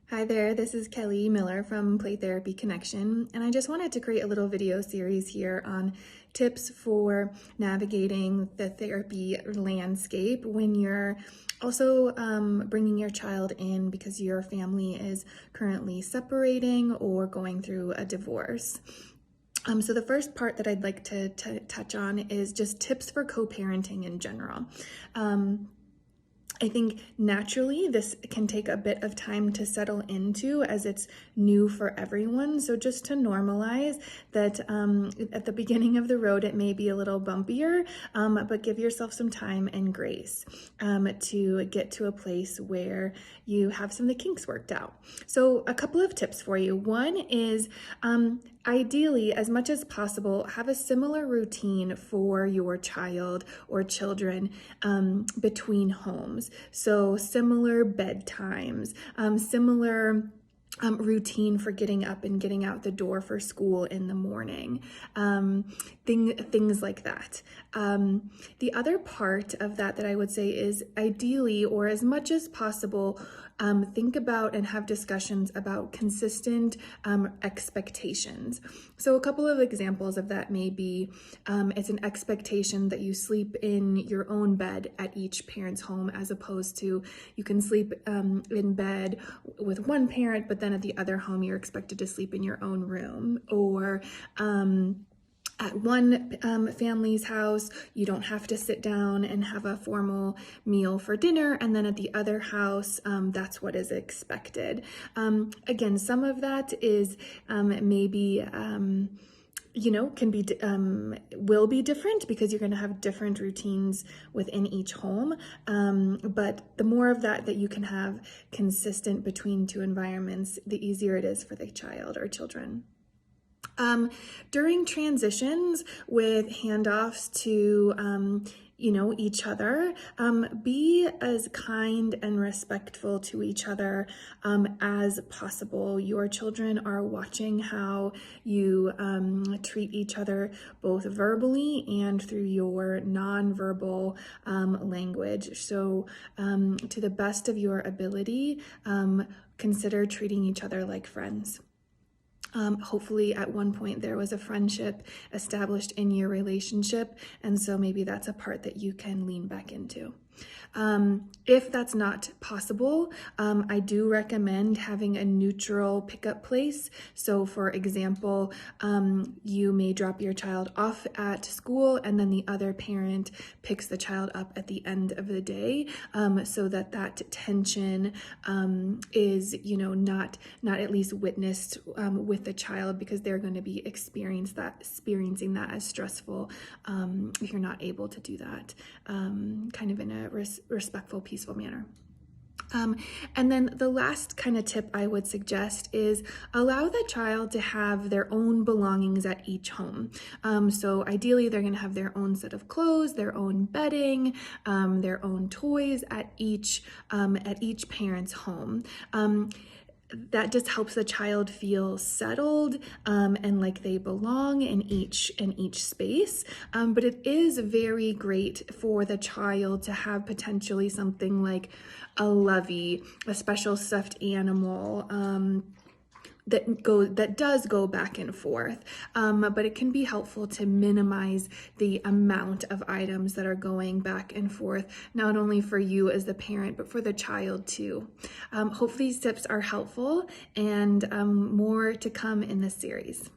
Hi there, this is Kelly Miller from Play Therapy Connection, and I just wanted to create a little video series here on tips for navigating the therapy landscape when you're also bringing your child in because your family is currently separating or going through a divorce. So the first part that I'd like to touch on is just tips for co-parenting in general. I think naturally this can take a bit of time to settle into as it's new for everyone. So just to normalize that at the beginning of the road, it may be a little bumpier, but give yourself some time and grace to get to a place where you have some of the kinks worked out. So a couple of tips for you. One is ideally, as much as possible, have a similar routine for your child or children between homes. So similar bedtimes, similar routine for getting up and getting out the door for school in the morning, things like that. The other part of that I would say is ideally, or as much as possible, think about and have discussions about consistent expectations. So a couple of examples of that may be, it's an expectation that you sleep in your own bed at each parent's home, as opposed to you can sleep in bed with one parent, but then at the other home you're expected to sleep in your own room. Or at one family's house, you don't have to sit down and have a formal meal for dinner, and then at the other house, that's what is expected. Again, some of that is maybe can be will be different because you're going to have different routines within each home. But the more of that you can have consistent between two environments, the easier it is for the child or children. During transitions with handoffs to each other, be as kind and respectful to each other as possible. Your children are watching how you treat each other both verbally and through your nonverbal language. So to the best of your ability, consider treating each other like friends. Hopefully at one point there was a friendship established in your relationship, and so maybe that's a part that you can lean back into. If that's not possible, I do recommend having a neutral pickup place. So for example, you may drop your child off at school and then the other parent picks the child up at the end of the day, so that tension is not at least witnessed with the child, because they're going to be experiencing that as stressful if you're not able to do that kind of in a respectful, peaceful manner. And then the last kind of tip I would suggest is allow the child to have their own belongings at each home. So ideally they're going to have their own set of clothes, their own bedding, their own toys at each parent's home. That just helps the child feel settled and like they belong in each space. But it is very great for the child to have potentially something like a lovey, a special stuffed animal, that does go back and forth, but it can be helpful to minimize the amount of items that are going back and forth, not only for you as the parent, but for the child too. Hopefully these tips are helpful, and more to come in this series.